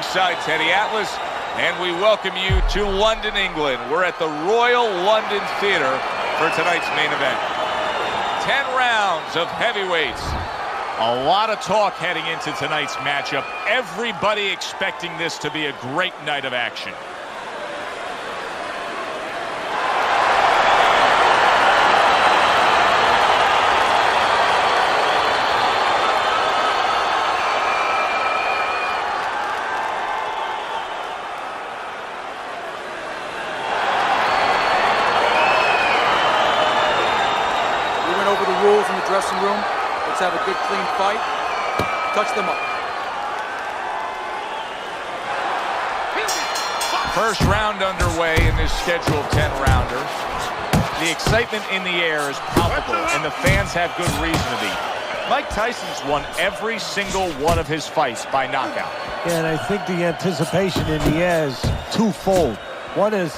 ringside, Teddy Atlas, and we welcome you to London, England. We're at the Royal London Theatre for tonight's main event. 10 rounds of heavyweights. A lot of talk heading into tonight's matchup. Everybody expecting this to be a great night of action. Rules in the dressing room. Let's have a good, clean fight. Touch them up. First round underway in this scheduled 10-rounder. The excitement in the air is palpable, and the fans have good reason to be. Mike Tyson's won every single one of his fights by knockout. Yeah, and I think the anticipation in the air is twofold. One is,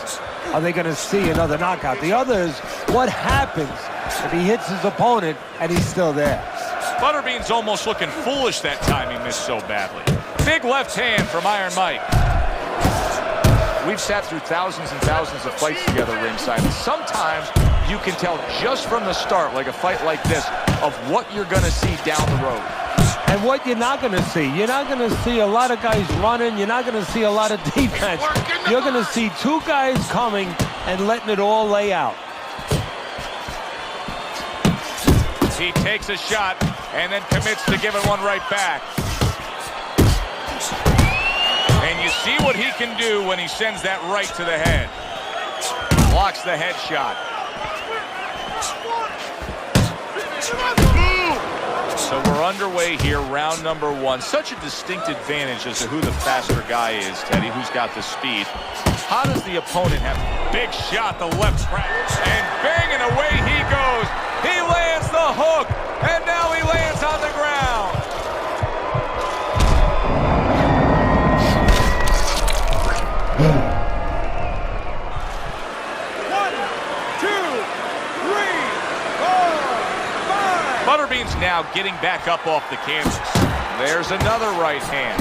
are they going to see another knockout? The other is, what happens if he hits his opponent and he's still there? Butterbean's almost looking foolish that time he missed so badly. Big left hand from Iron Mike. We've sat through thousands and thousands of fights together ringside. Sometimes you can tell just from the start, like a fight like this, of what you're going to see down the road. And what you're not going to see. You're not going to see a lot of guys running. You're not going to see a lot of defense. You're going to see two guys coming and letting it all lay out. He takes a shot and then commits to giving one right back. And you see what he can do when he sends that right to the head. Blocks the head shot. So we're underway here, round number one. Such a distinct advantage as to who the faster guy is, Teddy, who's got the speed. How does the opponent have? Big shot, the left crack, and banging away he goes. He lands the hook, and now he lands on the ground. One, two, three, four, five. Butterbean's now getting back up off the canvas. There's another right hand.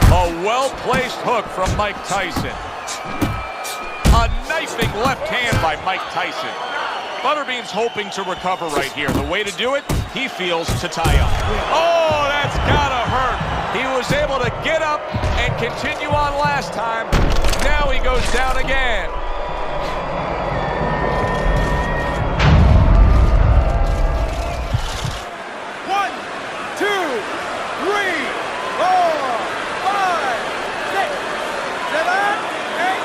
A well-placed hook from Mike Tyson. A knifing left hand by Mike Tyson. Butterbean's hoping to recover right here. The way to do it, he feels to tie up. Oh, that's gotta hurt. He was able to get up and continue on last time. Now he goes down again. One, two, three, four, five, six, seven, eight,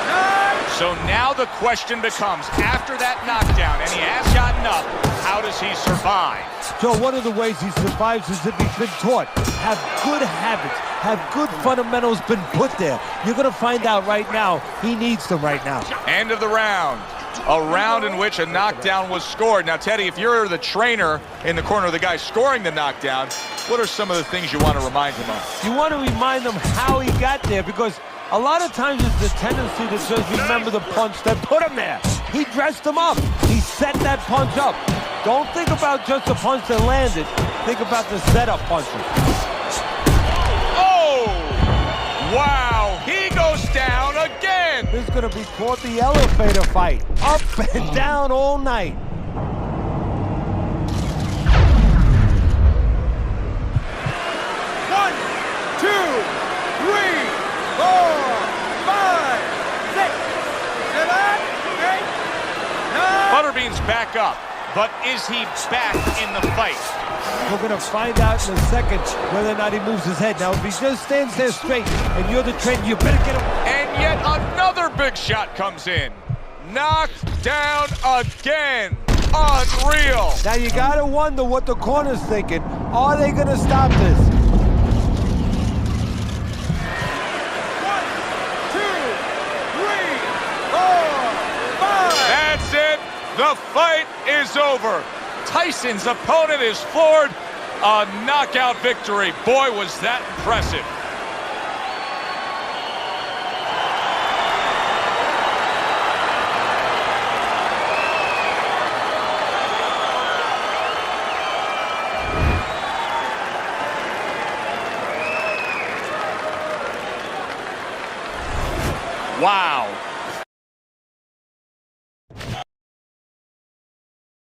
nine. So now the question becomes, after that knockdown, and he has gotten up, how does he survive? So one of the ways he survives is if he's been taught. Have good habits, have good fundamentals been put there. You're going to find out right now, he needs them right now. End of the round. A round in which a knockdown was scored. Now, Teddy, if you're the trainer in the corner of the guy scoring the knockdown, what are some of the things you want to remind him of? You want to remind him how he got there, because a lot of times it's the tendency to just remember the punch that put him there. He dressed him up. He set that punch up. Don't think about just the punch that landed. Think about the setup punches. Oh! Wow! He goes down again! This is going to be called the elevator fight. Up and down all night. One, two, three, four, five, six, seven, eight, nine. Butterbean's back up, but is he back in the fight? We're going to find out in a second whether or not he moves his head. Now, if he just stands there straight and you're the trainer, you better get him. And yet another big shot comes in. Knocked down again. Unreal. Now, you got to wonder what the corner's thinking. Are they going to stop this? One, two, three, four, five. That's it. The fight is over. Tyson's opponent is floored. A knockout victory. Boy, was that impressive. Wow.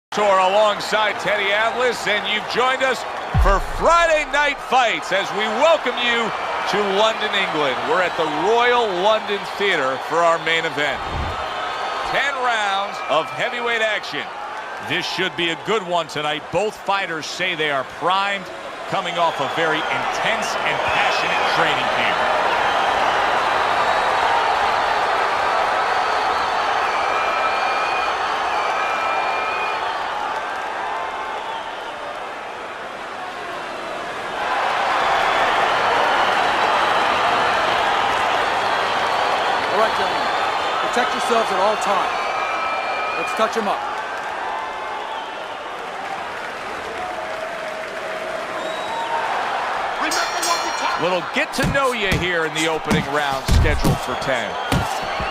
Tour alongside Teddy Atlas, and you've joined us for Friday Night Fights as we welcome you to London, England. We're at the Royal London Theatre for our main event. 10 rounds of heavyweight action. This should be a good one tonight. Both fighters say they are primed, coming off a very intense and passionate training camp. All right, gentlemen. Protect yourselves at all times. Let's touch them up. Little get to know you here in the opening round scheduled for 10.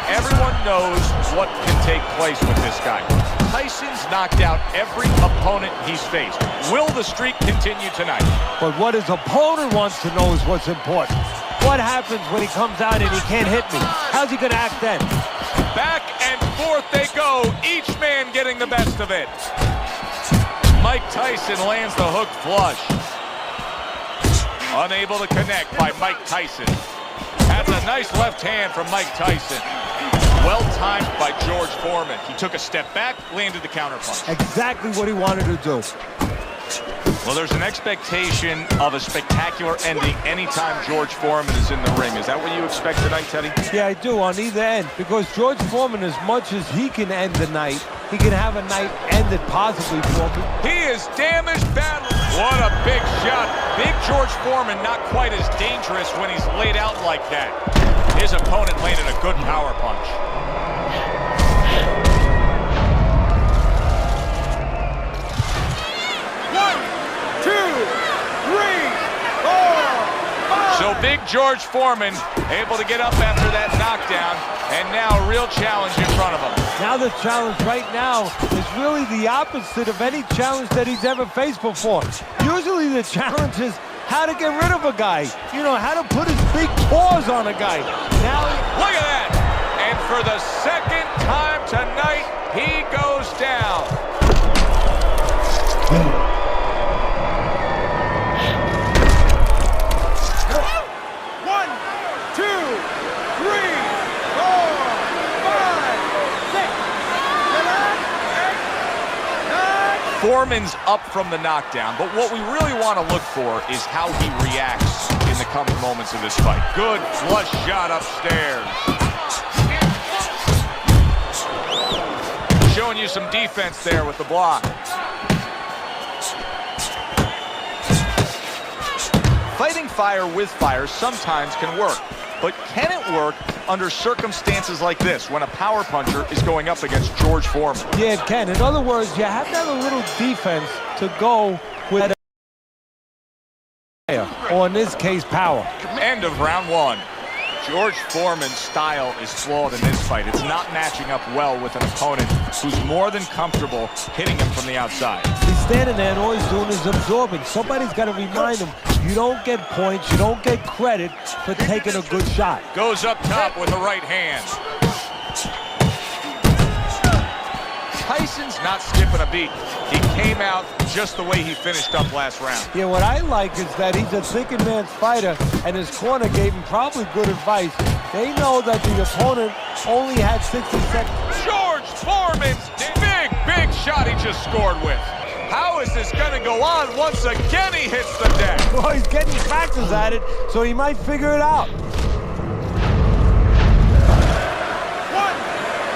Everyone knows what can take place with this guy. Tyson's knocked out every opponent he's faced. Will the streak continue tonight? But what his opponent wants to know is what's important. What happens when he comes out and he can't hit me? How's he going to act then? Back and forth they go, each man getting the best of it. Mike Tyson lands the hook flush. Unable to connect by Mike Tyson. That's a nice left hand from Mike Tyson. Well timed by George Foreman. He took a step back, landed the counterpunch. Exactly what he wanted to do. Well, there's an expectation of a spectacular ending anytime George Foreman is in the ring. Is that what you expect tonight, Teddy? Yeah, I do, on either end. Because George Foreman, as much as he can end the night, he can have a night ended possibly for me. He is damaged badly. What a big shot. Big George Foreman not quite as dangerous when he's laid out like that. His opponent landed a good power punch. So big George Foreman able to get up after that knockdown, and now a real challenge in front of him. Now the challenge right now is really the opposite of any challenge that he's ever faced before. Usually the challenge is how to get rid of a guy. You know, how to put his big paws on a guy. Now, look at that! And for the second time tonight, he goes down. Foreman's up from the knockdown, but what we really want to look for is how he reacts in the coming moments of this fight. Good flush shot upstairs. Showing you some defense there with the block. Fighting fire with fire sometimes can work, but can it work under circumstances like this when a power puncher is going up against George Foreman? yeah, it can. In other words, you have to have a little defense to go with or in this case, power. End of round one. George Foreman's style is flawed in this fight. It's not matching up well with an opponent who's more than comfortable hitting him from the outside. He's standing there and all he's doing is absorbing. Somebody's got to remind him, you don't get points, you don't get credit for taking a good shot. Goes up top with the right hand. Tyson's not skipping a beat. He came out just the way he finished up last round. Yeah, what I like is that he's a thinking man's fighter, and his corner gave him probably good advice. They know that the opponent only had 60 seconds. George Foreman's big shot he just scored with. How is this going to go on? Once again, he hits the deck. Well, he's getting practice at it, so he might figure it out. 1,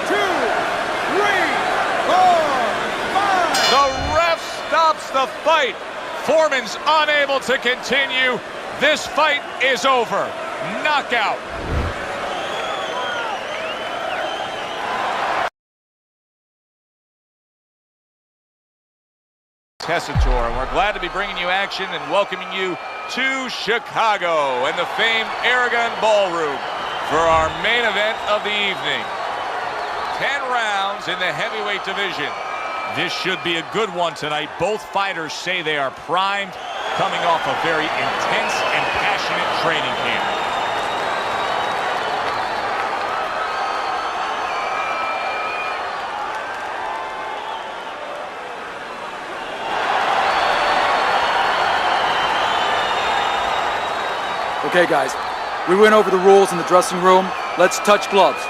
2, 3, 4, 5. The ref stops the fight. Foreman's unable to continue. This fight is over. Knockout. Tessitore, and we're glad to be bringing you action and welcoming you to Chicago and the famed Aragon Ballroom for our main event of the evening. 10 rounds in the heavyweight division. This should be a good one tonight. Both fighters say they are primed, coming off a very intense and passionate training camp. Okay, guys, we went over the rules in the dressing room. Let's touch gloves.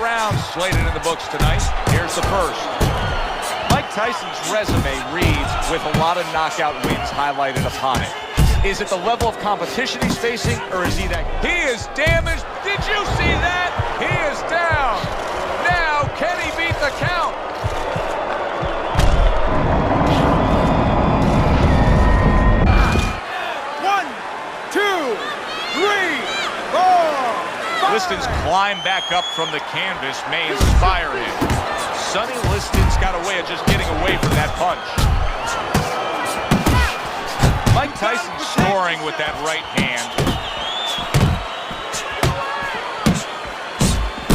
Rounds slated in the books tonight. Here's the first. Mike Tyson's resume reads with a lot of knockout wins highlighted upon it. Is it the level of competition he's facing, or is he that? He is damaged. Did you see that? He is down. Now, can he beat the count? One, two, three, four. Liston's climb back up from the canvas may inspire him. Sonny Liston's got a way of just getting away from that punch. Mike Tyson scoring with that right hand.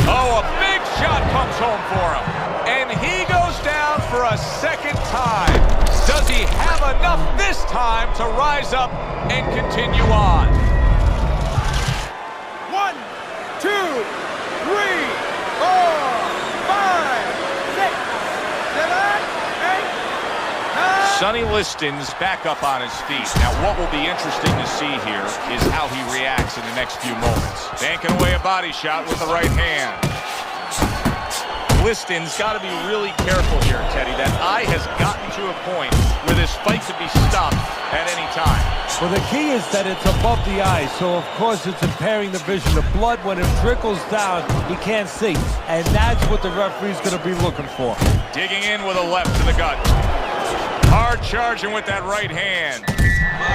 Oh, a big shot comes home for him. And he goes down for a second time. Does he have enough this time to rise up and continue on? 1, 2, 3, 4, 5, 6, 7, 8, 9. Sonny Liston's back up on his feet. Now, what will be interesting to see here is how he reacts in the next few moments. Banking away a body shot with the right hand. Liston's got to be really careful here, Teddy. That eye has gotten to a point where this fight could be stopped at any time. Well, the key is that it's above the eye, so of course it's impairing the vision. The blood, when it trickles down, he can't see. And that's what the referee's going to be looking for. Digging in with a left to the gut. Hard charging with that right hand.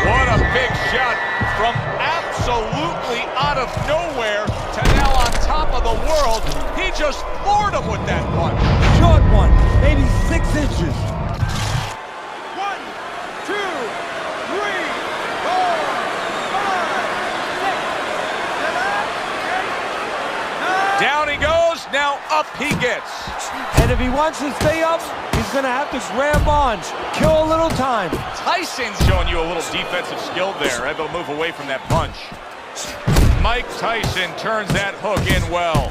What a big shot from absolutely out of nowhere to now on top of the world. He just floored him with that punch. Short one, maybe 6 inches. 1, 2, 3, 4, 5, 6, 7, 8, 9. Down he goes, now up he gets. And if he wants to stay up, he's going to have to grab on, kill a little time. Tyson's showing you a little defensive skill there, able to move away from that punch. Mike Tyson turns that hook in well.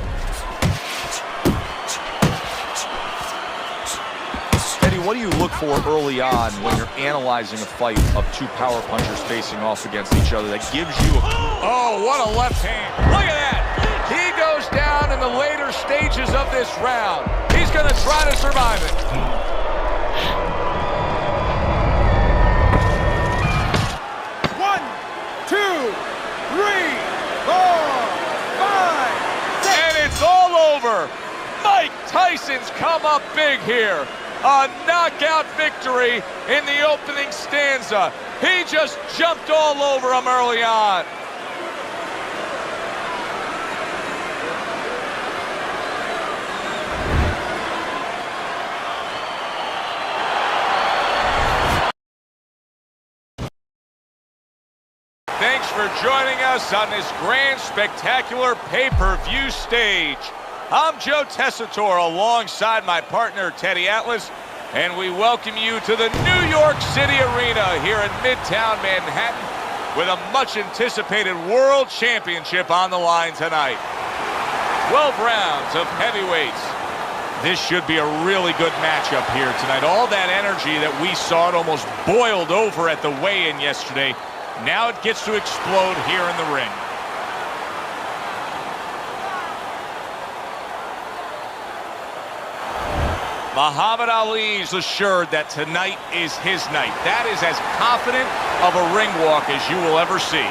Eddie, what do you look for early on when you're analyzing a fight of two power punchers facing off against each other that gives you a... Oh, what a left hand. Look at that. He goes down in the later stages of this round. He's going to try to survive it. One, two, three, 4, 5, 6. And it's all over. Mike Tyson's come up big here. A knockout victory in the opening stanza. He just jumped all over him early on. Thanks for joining us on this grand, spectacular pay-per-view stage. I'm Joe Tessitore alongside my partner, Teddy Atlas, and we welcome you to the New York City Arena here in Midtown Manhattan with a much-anticipated World Championship on the line tonight. 12 rounds of heavyweights. This should be a really good matchup here tonight. All that energy that we saw, it almost boiled over at the weigh-in yesterday. Now it gets to explode here in the ring. Muhammad Ali's assured that tonight is his night. That is as confident of a ring walk as you will ever see.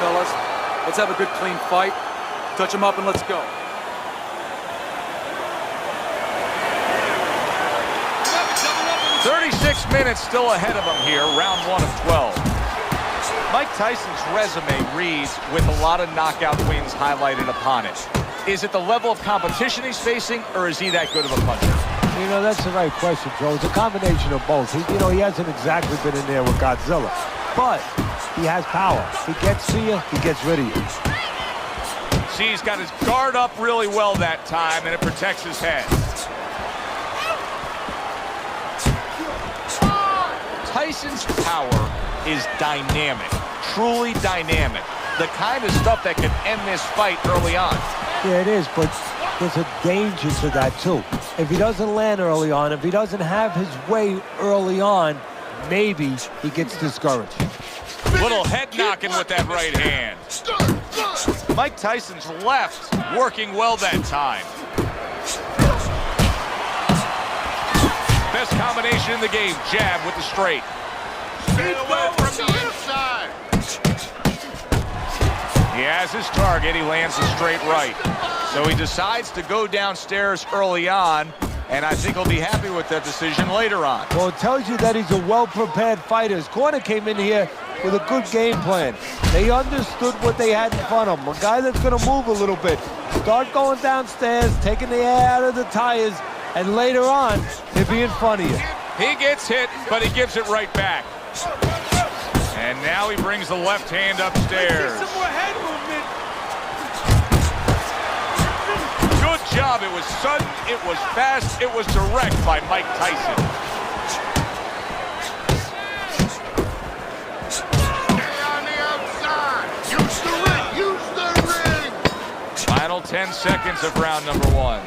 Fellas, let's have a good clean fight. Touch them up and let's go. "36 minutes still ahead of him here, round 1 of 12. Mike Tyson's resume reads with a lot of knockout wins highlighted upon it. Is it the level of competition he's facing, or is he that good of a puncher? You know, that's the right question, Joe. It's a combination of both. He hasn't exactly been in there with Godzilla, but he has power. He gets to you, he gets rid of you. See, he's got his guard up really well that time, and it protects his head. Tyson's power is dynamic, truly dynamic. The kind of stuff that can end this fight early on. Yeah, it is, but there's a danger to that, too. If he doesn't land early on, if he doesn't have his way early on, maybe he gets discouraged. Little head knocking with that right hand. Mike Tyson's left working well that time. Best combination in the game, jab with the straight. Stay away from the inside. He has his target, he lands a straight right. So he decides to go downstairs early on, and I think he'll be happy with that decision later on. Well, it tells you that he's a well-prepared fighter. His corner came in here with a good game plan. They understood what they had in front of him. A guy that's going to move a little bit. Start going downstairs, taking the air out of the tires, and later on, he'll be in front of you. He gets hit, but he gives it right back. And now he brings the left hand upstairs. Good job. It was sudden, it was fast, it was direct by Mike Tyson. Stay on the outside. Use the ring. Use the ring. Final 10 seconds of round number one.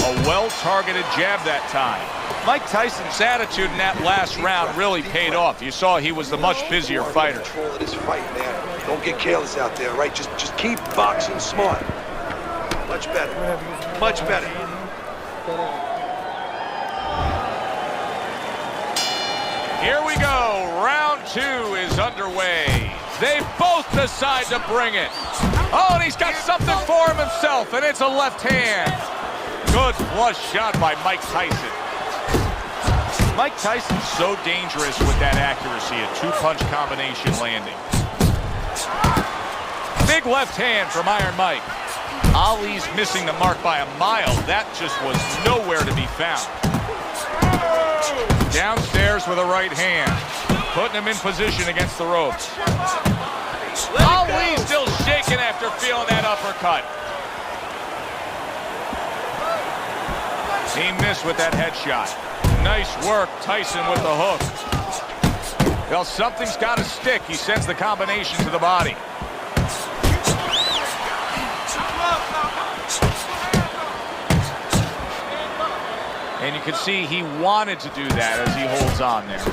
A well-targeted jab that time. Mike Tyson's attitude in that last round really paid off. You saw he was the much busier fighter. Control of this fight, man. Don't get careless out there, right? Just keep boxing smart. Much better. Much better. Here we go. Round two is underway. They both decide to bring it. Oh, and he's got something for him himself, and it's a left hand. Good flush shot by Mike Tyson. Mike Tyson's so dangerous with that accuracy, a two-punch combination landing. Big left hand from Iron Mike. Ali's missing the mark by a mile. That just was nowhere to be found. Downstairs with a right hand, putting him in position against the ropes. Ali still shaking after feeling that uppercut. He missed with that headshot. Nice work, Tyson with the hook. Well, something's got to stick. He sends the combination to the body. And you can see he wanted to do that as he holds on there.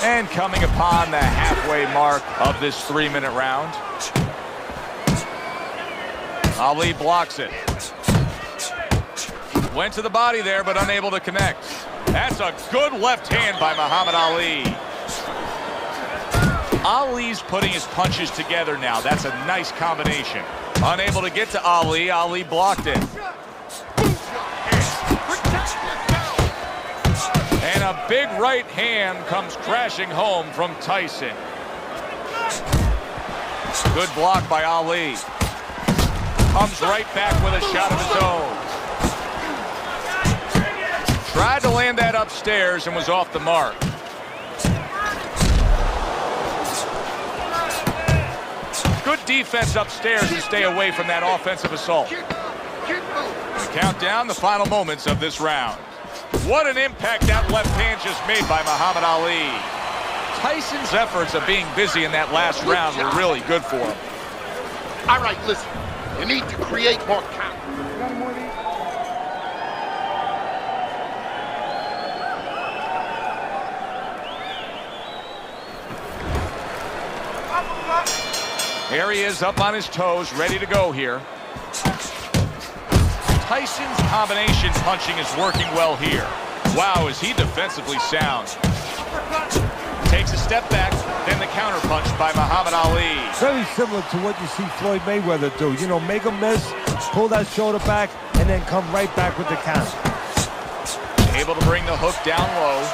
And coming upon the halfway mark of this 3-minute round. Ali blocks it. Went to the body there, but unable to connect. That's a good left hand by Muhammad Ali. Ali's putting his punches together now. That's a nice combination. Unable to get to Ali. Ali blocked it. And a big right hand comes crashing home from Tyson. Good block by Ali. Comes right back with a shot of his own. Tried to land that upstairs and was off the mark. Good defense upstairs to stay away from that offensive assault. Count down the final moments of this round. What an impact that left hand just made by Muhammad Ali. Tyson's efforts of being busy in that last round were really good for him. All right, listen. You need to create more count. Here he is up on his toes, ready to go here. Tyson's combination punching is working well here. Wow, is he defensively sound. Takes a step back, then the counter punch by Muhammad Ali. Very similar to what you see Floyd Mayweather do. You know, make a miss, pull that shoulder back, and then come right back with the counter. Able to bring the hook down low.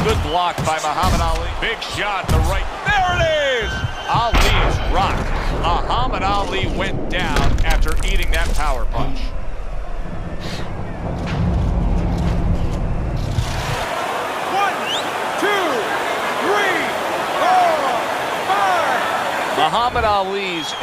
Good block by Muhammad Ali. Big shot to the right. There it is! Ali is rocked. Muhammad Ali went down after eating that power punch. Muhammad Ali's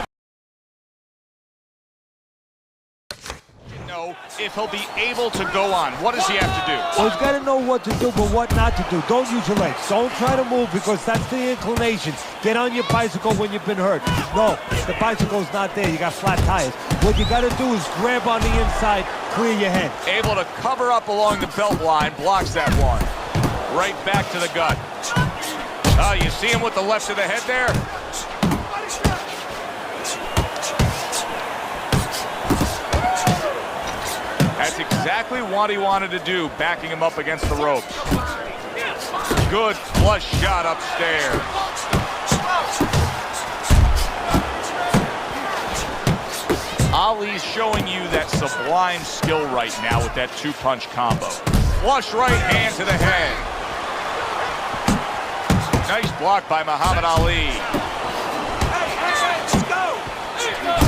know if he'll be able to go on. What does he have to do? Well, he's got to know what to do, but what not to do. Don't use your legs. Don't try to move because that's the inclination. Get on your bicycle when you've been hurt. No, the bicycle's not there. You got flat tires. What you got to do is grab on the inside, clear your head. Able to cover up along the belt line, blocks that one. Right back to the gut. You see him with the left of the head there? That's exactly what he wanted to do, backing him up against the ropes. Good flush shot upstairs. Ali's showing you that sublime skill right now with that two-punch combo. Flush right hand to the head. Nice block by Muhammad Ali.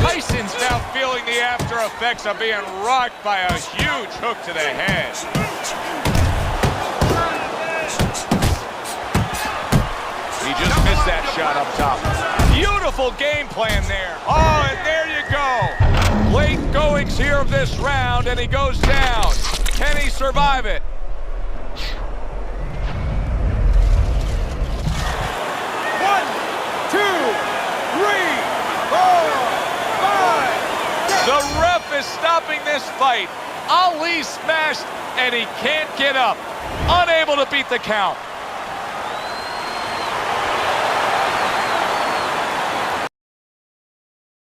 Tyson's now feeling the after effects of being rocked by a huge hook to the head. He just missed that shot up top. Beautiful game plan there. Oh, and there you go. Late goings here of this round, and he goes down. Can he survive it? The ref is stopping this fight. Ali smashed, and he can't get up. Unable to beat the count.